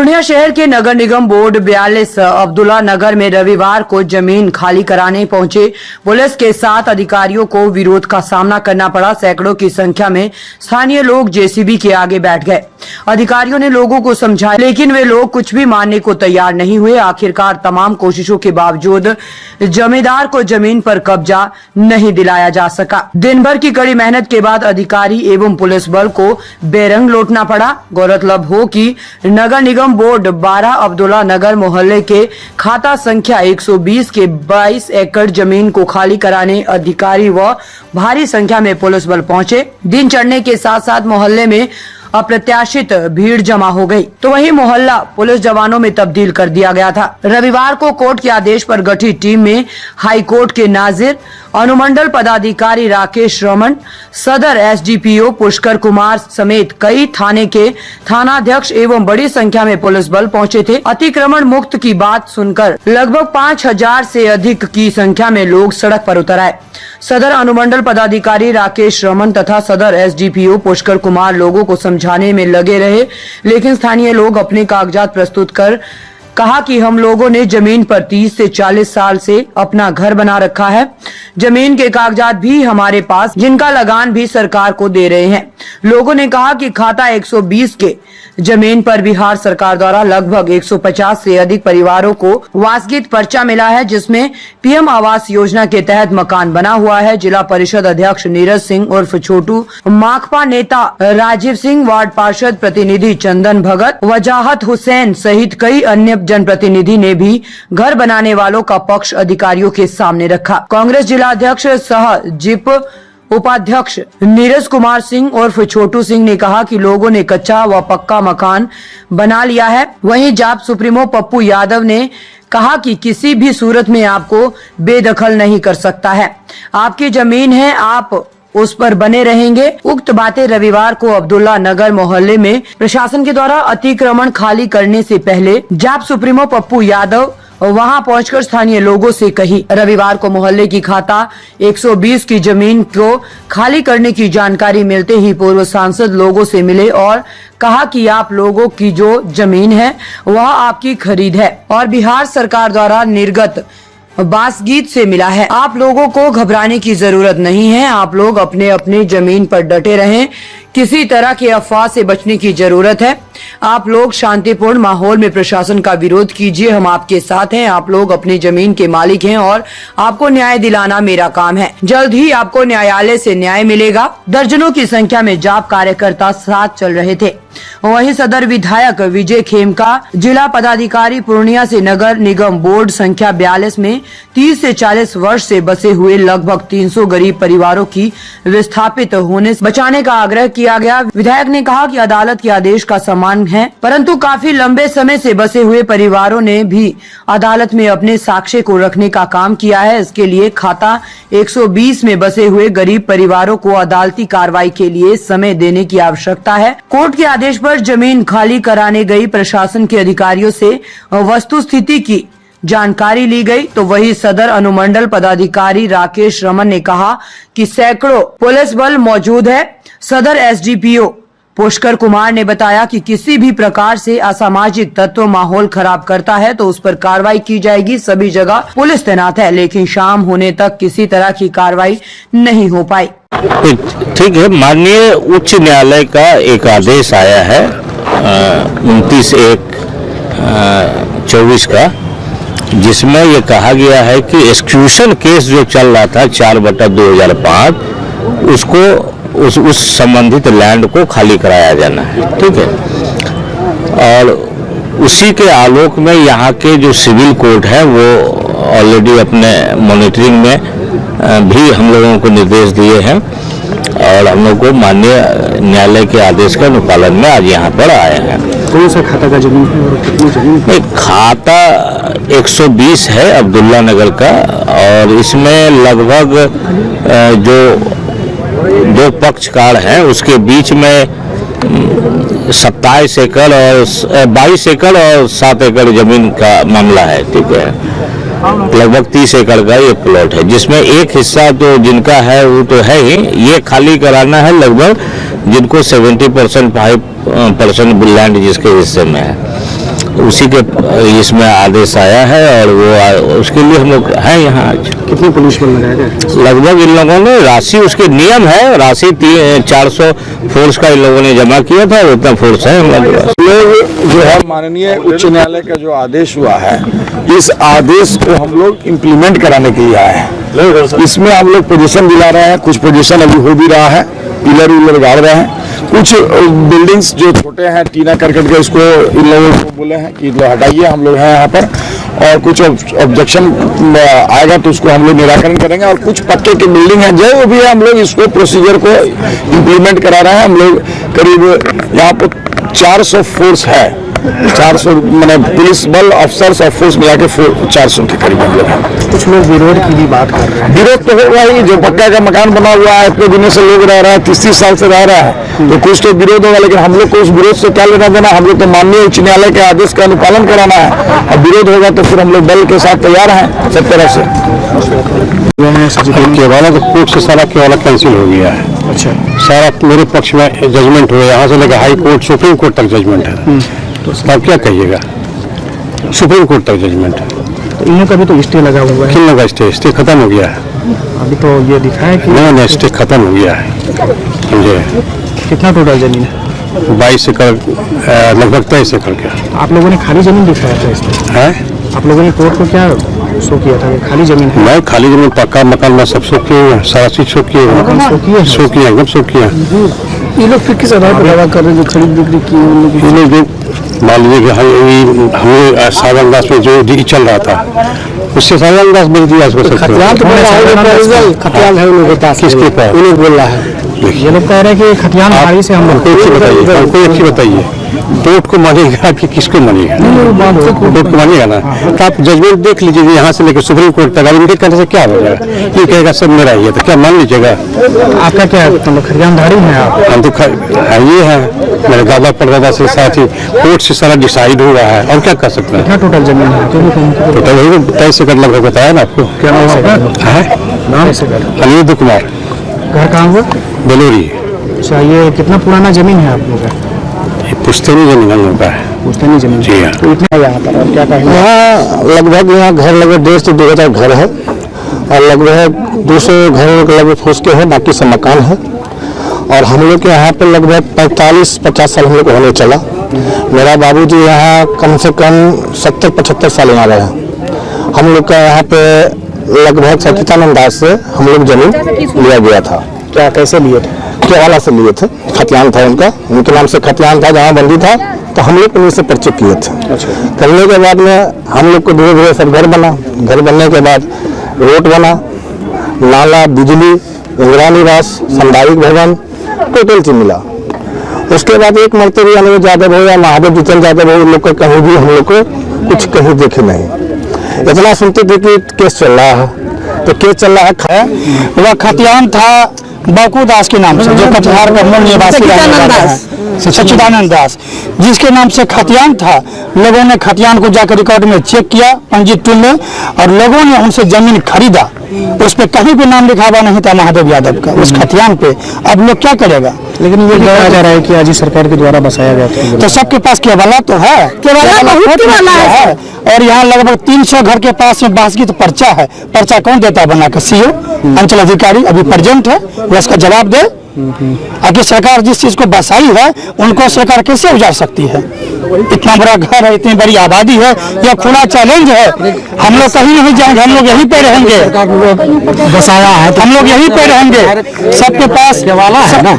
पूर्णिया शहर के नगर निगम बोर्ड 42 अब्दुल्ला नगर में रविवार को जमीन खाली कराने पहुंचे पुलिस के 7 अधिकारियों को विरोध का सामना करना पड़ा। सैकड़ों की संख्या में स्थानीय लोग जेसीबी के आगे बैठ गए। अधिकारियों ने लोगों को समझाया, लेकिन वे लोग कुछ भी मानने को तैयार नहीं हुए। आखिरकार तमाम कोशिशों के बावजूद जमींदार को जमीन पर कब्जा नहीं दिलाया जा सका। दिन भर की कड़ी मेहनत के बाद अधिकारी एवं पुलिस बल को बेरंग लौटना पड़ा। गौरतलब हो कि नगर निगम बोर्ड 12 अब्दुल्ला नगर मोहल्ले के खाता संख्या 120 के 22 एकड़ जमीन को खाली कराने अधिकारी व भारी संख्या में पुलिस बल पहुंचे। दिन चढ़ने के साथ साथ मोहल्ले में अप्रत्याशित भीड़ जमा हो गई, तो वही मोहल्ला पुलिस जवानों में तब्दील कर दिया गया था। रविवार को कोर्ट के आदेश पर गठित टीम में हाई कोर्ट के नाजिर, अनुमंडल पदाधिकारी राकेश रमन, सदर एसडीपीओ पुष्कर कुमार समेत कई थाने के थानाध्यक्ष एवं बड़ी संख्या में पुलिस बल पहुंचे थे। अतिक्रमण मुक्त की बात सुनकर लगभग 5000 से अधिक की संख्या में लोग सड़क पर उतर आए। सदर अनुमंडल पदाधिकारी राकेश रमन तथा सदर एसडीपीओ पुष्कर कुमार लोगों को समझाने में लगे रहे, लेकिन स्थानीय लोग अपने कागजात प्रस्तुत कर कहा कि हम लोगों ने जमीन पर 30 से 40 साल से अपना घर बना रखा है। जमीन के कागजात भी हमारे पास, जिनका लगान भी सरकार को दे रहे हैं। लोगों ने कहा कि खाता 120 के जमीन पर बिहार सरकार द्वारा लगभग 150 से अधिक परिवारों को वासगीत पर्चा मिला है, जिसमें पीएम आवास योजना के तहत मकान बना हुआ है। जिला परिषद अध्यक्ष नीरज सिंह उर्फ छोटू, माकपा नेता राजीव सिंह, वार्ड पार्षद प्रतिनिधि चंदन भगत, वजाहत हुसैन सहित कई अन्य जनप्रतिनिधि ने भी घर बनाने वालों का पक्ष अधिकारियों के सामने रखा। कांग्रेस जिला अध्यक्ष सह जिप उपाध्यक्ष नीरज कुमार सिंह उर्फ छोटू सिंह ने कहा कि लोगों ने कच्चा व पक्का मकान बना लिया है। वहीं जाप सुप्रीमो पप्पू यादव ने कहा कि किसी भी सूरत में आपको बेदखल नहीं कर सकता है। आपकी जमीन है, आप उस पर बने रहेंगे। उक्त बातें रविवार को अब्दुल्ला नगर मोहल्ले में प्रशासन के द्वारा अतिक्रमण खाली करने से पहले जाप सुप्रीमो पप्पू यादव वहां पहुंचकर स्थानीय लोगों से कही। रविवार को मोहल्ले की खाता 120 की जमीन को खाली करने की जानकारी मिलते ही पूर्व सांसद लोगों से मिले और कहा कि आप लोगों की जो जमीन है वह आपकी खरीद है और बिहार सरकार द्वारा निर्गत वासगीत से मिला है। आप लोगों को घबराने की जरूरत नहीं है। आप लोग अपने अपनी जमीन पर डटे रहें। किसी तरह की अफवाह से बचने की जरूरत है। आप लोग शांतिपूर्ण माहौल में प्रशासन का विरोध कीजिए, हम आपके साथ हैं। आप लोग अपनी जमीन के मालिक हैं और आपको न्याय दिलाना मेरा काम है। जल्द ही आपको न्यायालय से न्याय मिलेगा। दर्जनों की संख्या में जाप कार्यकर्ता साथ चल रहे थे। वहीं सदर विधायक विजय खेमका, जिला पदाधिकारी पूर्णिया से नगर निगम बोर्ड संख्या 42 में 30 से 40 वर्ष से बसे हुए लगभग 300 गरीब परिवारों की विस्थापित होने से बचाने का आग्रह किया गया। विधायक ने कहा कि अदालत के आदेश का सम्मान है, परंतु काफी लंबे समय से बसे हुए परिवारों ने भी अदालत में अपने साक्ष्य को रखने का काम किया है। इसके लिए खाता 120 में बसे हुए गरीब परिवारों को अदालती कार्रवाई के लिए समय देने की आवश्यकता है। कोर्ट के आदेश पर जमीन खाली कराने गई प्रशासन के अधिकारियों से वस्तु स्थिति की जानकारी ली गई, तो वही सदर अनुमंडल पदाधिकारी राकेश रमन ने कहा कि सैकड़ों पुलिस बल मौजूद है। सदर एसडीपीओ पुष्कर कुमार ने बताया कि किसी भी प्रकार से असामाजिक तत्व माहौल खराब करता है तो उस पर कार्रवाई की जाएगी। सभी जगह पुलिस तैनात है, लेकिन शाम होने तक किसी तरह की कार्रवाई नहीं हो पाई। ठीक है, माननीय उच्च न्यायालय का एक आदेश आया है 29/1/24 का, जिसमें ये कहा गया है कि एक्सक्यूशन केस जो चल रहा था 4/2005 उसको उस संबंधित लैंड को खाली कराया जाना है। ठीक है, और उसी के आलोक में यहाँ के जो सिविल कोर्ट है वो ऑलरेडी अपने मॉनिटरिंग में भी हम लोगों को निर्देश दिए हैं और हम लोग को माननीय न्यायालय के आदेश का अनुपालन में आज यहाँ पर आए हैं। कौन सा खाता का जमीन है और कितनी जमीन है? खाता 120 है अब्दुल्ला नगर का, और इसमें लगभग जो 2 पक्षकार हैं उसके बीच में 27 एकड़ और 22 एकड़ और 7 एकड़ जमीन का मामला है। ठीक है, लगभग 30 एकड़ का ये प्लॉट है, जिसमें एक हिस्सा तो जिनका है वो तो है ही, ये खाली कराना है लगभग जिनको 70% 5% लैंड जिसके हिस्से में है। उसी के इसमें आदेश आया है और वो उसके लिए हम लोग हैं यहाँ आज। कितने पुलिस बल लगाया गया? लगभग इन लोगों ने राशि, उसके नियम है, राशि 400 फोर्स का इन लोगों ने जमा किया था, उतना फोर्स है हम लोग। जो है माननीय उच्च न्यायालय का जो आदेश हुआ है, इस आदेश को हम लोग इम्प्लीमेंट कराने के लिए आए हैं। इसमें हम लोग पोजीशन दिला रहे हैं, कुछ पोजीशन अभी हो भी रहा है, पिलर विलर गाड़ रहे हैं, कुछ बिल्डिंग्स जो छोटे हैं टीना करकट के, उसको इन लोगों को बोले हैं कि हटाइए, हम लोग हैं यहाँ पर, और कुछ ऑब्जेक्शन आएगा तो उसको हम लोग निराकरण करेंगे, और कुछ पक्के की बिल्डिंग है जो भी है, हम लोग इसको प्रोसीजर को इम्प्लीमेंट करा रहे हैं। हम लोग करीब यहाँ पर 400 फोर्स है, 400 मैंने पुलिस बल अफसर्स और फोर्स मिला के 400 के करीब हम लोग हैं। कुछ लोग विरोध की भी बात कर रहे हैं। विरोध तो होगा ही, जो पक्का का मकान बना हुआ है, इतने दिनों से लोग रह रहा है, 30-30 साल से रह रहा है, तो कुछ तो विरोध होगा, लेकिन हम लोग को उस विरोध से क्या लेना देना। हम लोग तो माननीय उच्च न्यायालय के आदेश का अनुपालन कराना है, और विरोध होगा तो फिर हम लोग बल के साथ तैयार हैं सब तरह से। केवाला तो कोर्ट से सारा केवाला कैंसिल हो गया है। अच्छा, सारा मेरे पक्ष में जजमेंट हुआ, यहाँ से लेकर हाई कोर्ट सुप्रीम कोर्ट तक जजमेंट है। तो आप क्या कहिएगा, सुप्रीम कोर्ट तक जजमेंट है। तो इन लोग का भी तो स्टे लगा हुआ है। किन लोग का स्टे खत्म हो गया है? अभी तो ये दिखा है कि नहीं, स्टे खत्म हो गया है, समझे। कितना टोटल जमीन है? 22 एकड़, लगभग 23 एकड़ का आप लोगों ने खाली जमीन दिखाया था इसमें? है। आप लोगों ने कोर्ट को क्या शो किया था? खाली जमीन है। मैं खाली जमीन, पक्का मकान में सब शो किए हुए हैं, सारा चीज शो किए हुए हैं, शो किए, एकदम शो किया। ये लोग फिर किस आधार पर दावा कर रहे हैं जो खरीद बिक्री की? मान लीजिए कि हम सावन दास में जो डील चल रहा था, उससे सावन दास बोल दिया इसको। खतियान है उन लोगों के पास। किसके पास? उन्हें बोल रहा है। ये लोग कह रहे हैं कि खतियान भारी से हम लोग। कोई अच्छी बताइए, कोर्ट को मानेगा कि किसको मानेगा? कोर्ट को मानेगा ना। तो आप जजमेंट देख लीजिए, यहाँ से लेकर सुप्रीम कोर्ट तक। इनके कहने से क्या हो जाएगा? ये कहेगा सब मेरा ही है, तो क्या मान लीजिएगा? आपका क्या खतियानधारी है आप? हम तो ये है, मेरे दादा परदादा से साथ ही कोर्ट से सारा डिसाइड हुआ है, और क्या कर सकते हैं? कितना टोटल जमीन है? टोटल वही 23 एकड़ लगभग बताया ना आपको। क्या नाम है? अनिरुद्ध कुमार, घर कहाँ हुआ? बेलोरी। अच्छा, ये कितना पुराना जमीन है आप लोग का? पुश्तैनी जमीन हम लोग का है। पुश्तैनी जमीन? जी हाँ। तो इतना यहाँ पर और क्या कहेंगे? यहाँ लगभग घर लगभग 1,500 से 2,000 घर है, और लगभग 200 घर लगभग फूस के हैं, बाकी सब मकान है। और हम लोग के यहाँ पे लगभग 45-50 साल हम लोग होने चला। मेरा बाबूजी यहाँ कम से कम 70-75 साल यहाँ रहे। हम लोग का यहाँ पे लगभग सचिदानंद दास से हम लोग जमीन लिया गया था। क्या कैसे लिए थे? केवाला से लिए थे, खतियान था उनका, उनके नाम से खतियान था, जहाँ बंदी था, तो हम लोग उन्हीं से परिचय किए थे। करने के बाद में हम लोग को धीरे धीरे सब घर बना। घर बनने के बाद रोड बना, नाला, बिजली, इंदिरा निवास, सामुदायिक भवन, टोटल चीज मिला। उसके बाद एक मरतबा अनिरुद्ध यादव हो या महादेव जितेंद्र यादव हो, लोग को कहीं भी हम लोग को कुछ कहीं देखे नहीं। इतना सुनते थे कि केस चल रहा है, तो केस चल रहा है। वह खतियान था बकू दास के नाम से, जो कटिहार का मूल निवासी है, सच्चिदानंद दास, जिसके नाम से खतियान था। लोगों ने खतियान को जाकर रिकॉर्ड में चेक किया, पंजीत में, और लोगों ने उनसे जमीन खरीदा। उस पर कहीं भी नाम लिखा हुआ नहीं था महादेव यादव का, उस खतियान पे। अब लोग क्या करेगा? लेकिन ये कहा जा रहा है कि आज सरकार के द्वारा बसाया गया था। तो सबके पास केवला तो है, केवला है। और यहाँ लगभग 300 घर के पास में बासगी तो पर्चा है। पर्चा कौन देता है बना कर? सीओ, अंचल अधिकारी अभी प्रेजेंट है, वो इसका जवाब दे। आगे सरकार जिस चीज को बसाई है उनको सरकार कैसे उजाड़ सकती है? इतना बड़ा घर है, इतनी बड़ी आबादी है, यह खुला चैलेंज है। हम लोग कहीं नहीं जाएंगे, हम लोग यहीं पे रहेंगे। बसाया है, हम लोग यहीं पे रहेंगे। सबके पास केवला है ना।